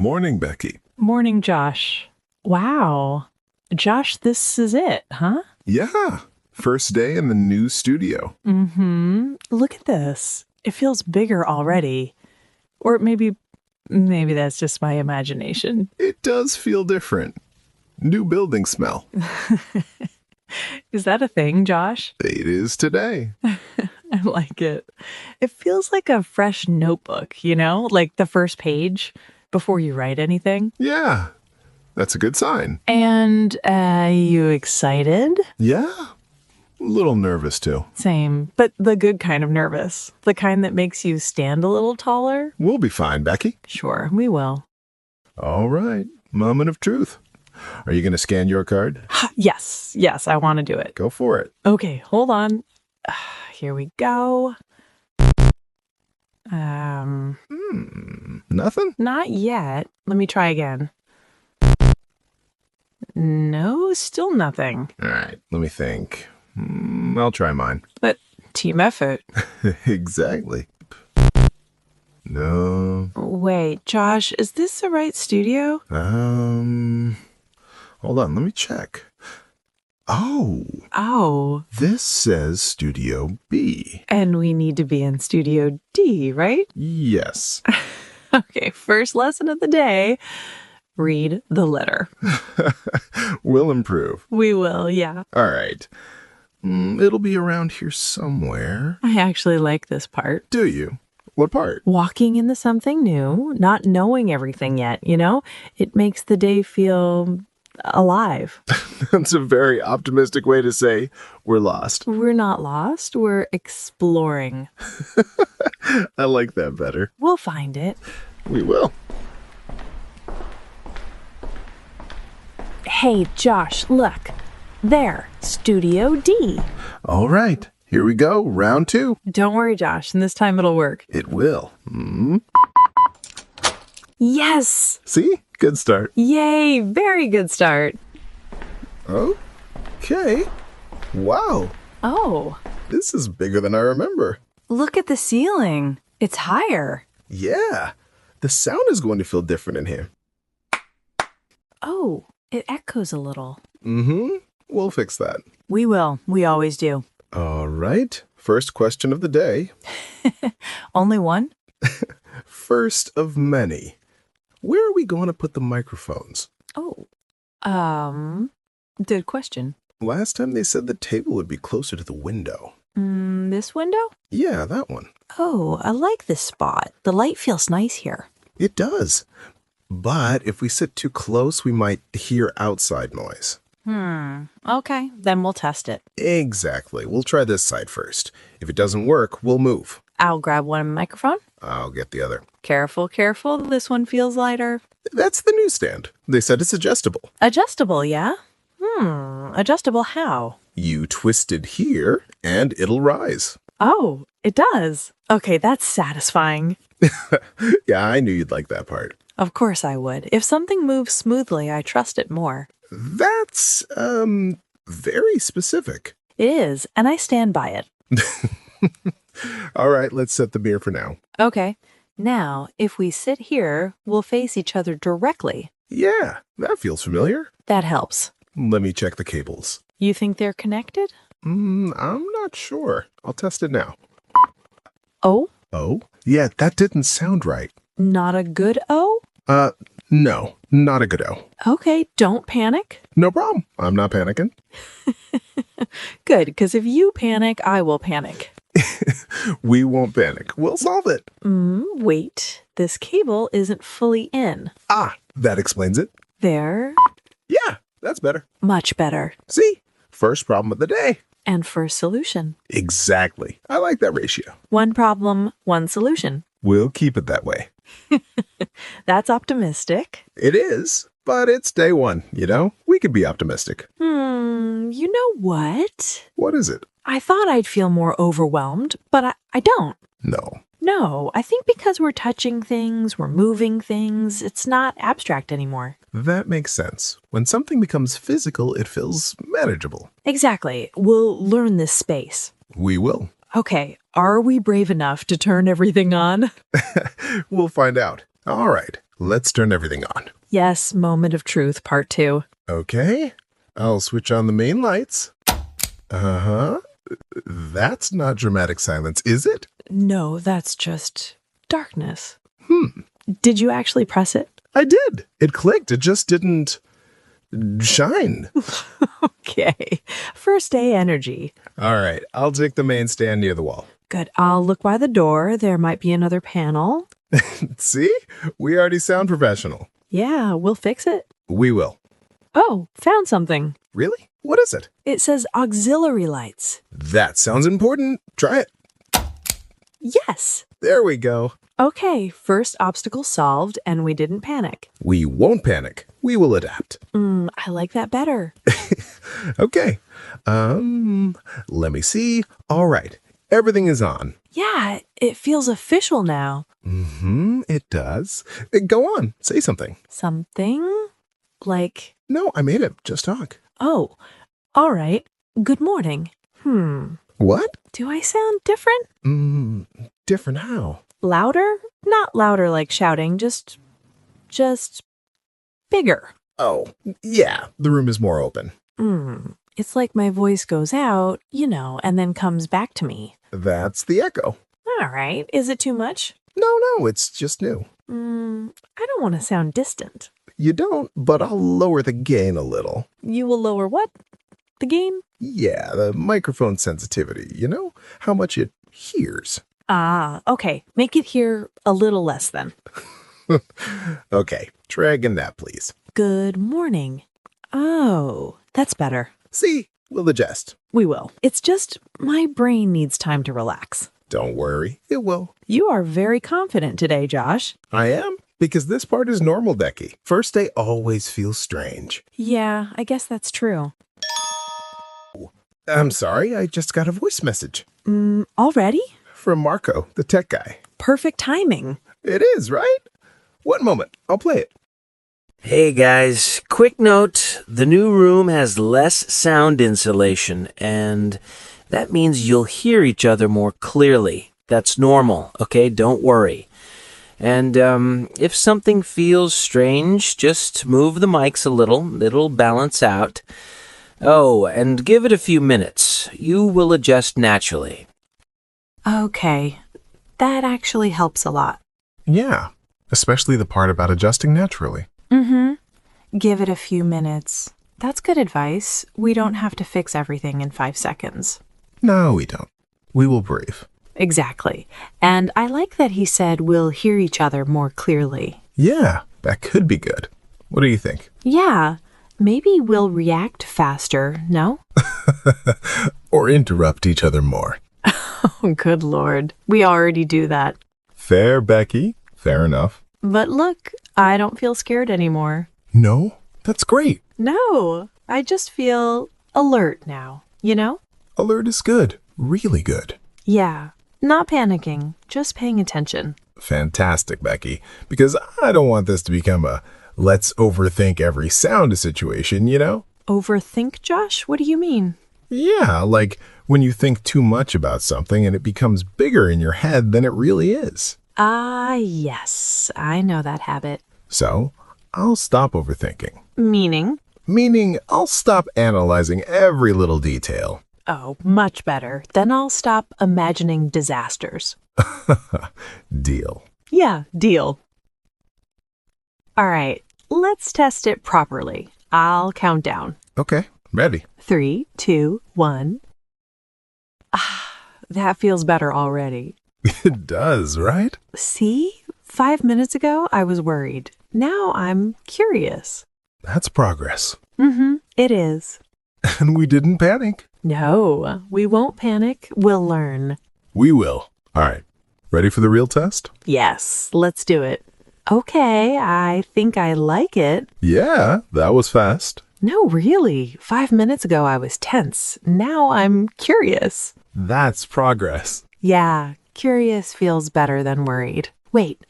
Morning, Becky. Morning, Josh. Wow. Josh, this is it, huh? Yeah, first day in the new studio. Mm-hmm. Look at this. It feels bigger already. Or maybe that's just my imagination. It does feel different. New building smell. Is that a thing, Josh? It is today. I like it. It feels like a fresh notebook, like the first page before you write anything. Yeah, that's a good sign. And, you excited? Yeah, a little nervous too. Same, but the good kind of nervous. The kind that makes you stand a little taller. We'll be fine, Becky. Sure, we will. All right, moment of truth. Are you going to scan your card? Yes, I want to do it. Go for it. Okay, hold on. Here we go. Nothing? Not yet. Let me try again. No, still nothing. All right, let me think. I'll try mine. But team effort. Exactly. No. Wait, Josh, is this the right studio? Hold on, let me check. Oh. This says Studio B. And we need to be in Studio D, right? Yes. Okay, first lesson of the day. Read the letter. We'll improve. We will, yeah. All right. It'll be around here somewhere. I actually like this part. Do you? What part? Walking into something new, not knowing everything yet, It makes the day feel alive. That's a very optimistic way to say we're lost. We're not lost. We're exploring. I like that better. We'll find it. We will. Hey, Josh, look. There, Studio D. All right. Here we go. Round 2. Don't worry, Josh. And this time it'll work. It will. Yes! See? Good start. Yay! Very good start. Okay. Wow. Oh, This is bigger than I remember. look at the ceiling. It's higher. Yeah. The sound is going to feel different in here. Oh, it echoes a little. We'll fix that. We will. We always do. All right. First question of the day. Only one? First of many. Where are we going to put the microphones? Oh, good question. Last time they said the table would be closer to the window. This window? Yeah, that one. Oh, I like this spot. The light feels nice here. It does. But if we sit too close, we might hear outside noise. Okay, then we'll test it. Exactly. We'll try this side first. If it doesn't work, we'll move. I'll grab one microphone. I'll get the other. Careful, careful. This one feels lighter. That's the newsstand. They said it's adjustable. Adjustable, yeah? Adjustable how? You twist it here, and it'll rise. Oh, it does. Okay, that's satisfying. Yeah, I knew you'd like that part. Of course I would. If something moves smoothly, I trust it more. That's, very specific. It is, and I stand by it. All right, let's set the mirror for now. Okay. Now, if we sit here, we'll face each other directly. Yeah, that feels familiar. That helps. Let me check the cables. You think they're connected? I'm not sure. I'll test it now. Oh? Oh? Yeah, that didn't sound right. Not a good O? No, not a good O. Okay, don't panic. No problem. I'm not panicking. Good, because if you panic, I will panic. We won't panic. We'll solve it. Wait, this cable isn't fully in. That explains it. There. Yeah, that's better. Much better. See? First problem of the day. And first solution. Exactly. I like that ratio. One problem, one solution. We'll keep it that way. That's optimistic. It is, but it's day one, We could be optimistic. You know what? What is it? I thought I'd feel more overwhelmed, but I don't. No, I think because we're touching things, we're moving things, it's not abstract anymore. That makes sense. When something becomes physical, it feels manageable. Exactly. We'll learn this space. We will. Okay, are we brave enough to turn everything on? We'll find out. All right. Let's turn everything on. Yes, moment of truth, part 2. Okay, I'll switch on the main lights. Uh-huh. That's not dramatic silence, is it? No, that's just darkness. Did you actually press it? I did. It clicked. It just didn't shine. Okay. First day energy. All right, I'll take the main stand near the wall. Good. I'll look by the door. There might be another panel. See? We already sound professional. Yeah, we'll fix it. We will. Oh, found something. Really? What is it? It says auxiliary lights. That sounds important. Try it. Yes. There we go. Okay, first obstacle solved, and we didn't panic. We won't panic. We will adapt. I like that better. Okay. Let me see. All right. Everything is on. Yeah, it feels official now. It does. Go on. Say something. Something? Like, No, I made it. Just talk. oh, all right. Good morning. What? Do I sound different? Different how? Louder? Not louder like shouting, just bigger. Oh, yeah. The room is more open. It's like my voice goes out, and then comes back to me. That's the echo. All right. Is it too much? No, it's just new. I don't want to sound distant. You don't, but I'll lower the gain a little. You will lower what? The gain? Yeah, the microphone sensitivity. You know how much it hears. Ah, okay. Make it hear a little less then. Okay, try again that, please. Good morning. Oh, that's better. See, we'll adjust. We will. It's just my brain needs time to relax. Don't worry, it will. You are very confident today, Josh. I am, because this part is normal, Becky. First day always feels strange. Yeah, I guess that's true. I'm sorry, I just got a voice message. Already? From Marco, the tech guy. Perfect timing. It is, right? One moment, I'll play it. Hey guys, quick note, the new room has less sound insulation, and that means you'll hear each other more clearly. That's normal, okay? Don't worry. And if something feels strange, just move the mics a little. It'll balance out. Oh, and give it a few minutes. You will adjust naturally. Okay. That actually helps a lot. Yeah, especially the part about adjusting naturally. Give it a few minutes. That's good advice. We don't have to fix everything in 5 seconds. No, we don't. We will breathe. Exactly. And I like that he said we'll hear each other more clearly. Yeah, that could be good. What do you think? Yeah. Maybe we'll react faster, no? Or interrupt each other more. Oh, good Lord. We already do that. Fair, Becky. Fair enough. But look, I don't feel scared anymore. No, that's great. No, I just feel alert now, Alert is good. Really good. Yeah, not panicking, just paying attention. Fantastic, Becky. Because I don't want this to become a let's overthink every sound situation, Overthink, Josh? What do you mean? Yeah, like when you think too much about something and it becomes bigger in your head than it really is. Ah, yes, I know that habit. So, I'll stop overthinking. Meaning? Meaning, I'll stop analyzing every little detail. Oh, much better. Then I'll stop imagining disasters. Deal. Yeah, deal. All right, let's test it properly. I'll count down. Okay, ready. 3, 2, 1. Ah, that feels better already. It does, right? See? 5 minutes ago, I was worried. Now I'm curious. That's progress. It is. And we didn't panic. No, we won't panic. We'll learn. We will. All right. Ready for the real test? Yes, let's do it. Okay, I think I like it. Yeah, that was fast. No, really. 5 minutes ago, I was tense. Now I'm curious. That's progress. Yeah, curious feels better than worried. Wait,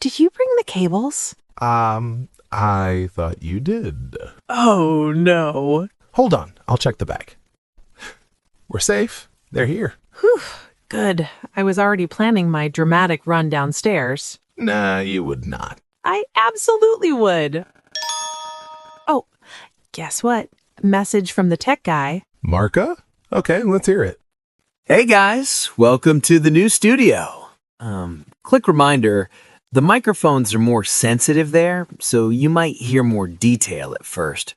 did you bring the cables? I thought you did. Oh, no. Hold on, I'll check the bag. We're safe. They're here. Whew, good. I was already planning my dramatic run downstairs. Nah, you would not. I absolutely would. Oh, guess what? Message from the tech guy. Marka? Okay, let's hear it. Hey guys, welcome to the new studio. Quick reminder, the microphones are more sensitive there, so you might hear more detail at first.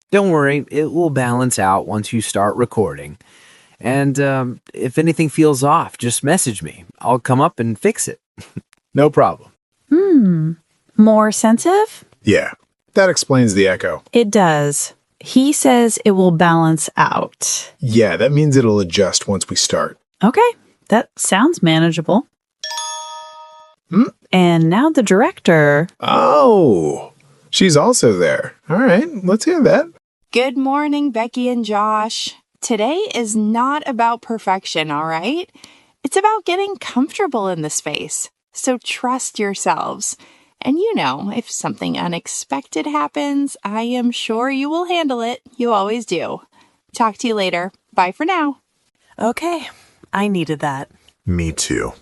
Don't worry, it will balance out once you start recording. And if anything feels off, just message me. I'll come up and fix it. No problem. More sensitive? Yeah, that explains the echo. It does. He says it will balance out. Yeah, that means it'll adjust once we start. Okay, that sounds manageable. And now the director. Oh, she's also there. All right, let's hear that. Good morning, Becky and Josh. Today is not about perfection, all right? It's about getting comfortable in the space. So trust yourselves. And you know, if something unexpected happens, I am sure you will handle it. You always do. Talk to you later. Bye for now. Okay, I needed that. Me too.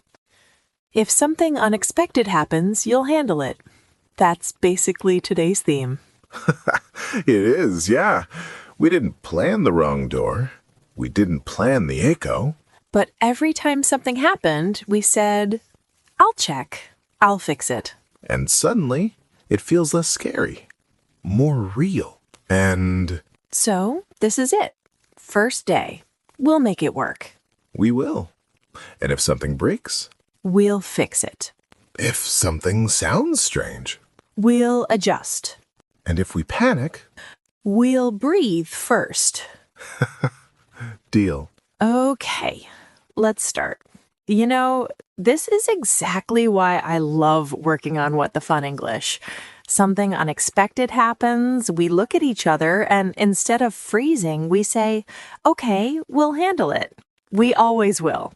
If something unexpected happens, you'll handle it. That's basically today's theme. It is, yeah. We didn't plan the wrong door. We didn't plan the echo. But every time something happened, we said, I'll check. I'll fix it. And suddenly, it feels less scary, more real. And So, this is it. First day. We'll make it work. we will. And if something breaks, We'll fix it. if something sounds strange, We'll adjust. and if we panic, We'll breathe first. deal. Okay, let's start. You know, this is exactly why I love working on What the Fun English. Something unexpected happens, we look at each other, and instead of freezing, we say, okay, we'll handle it. We always will.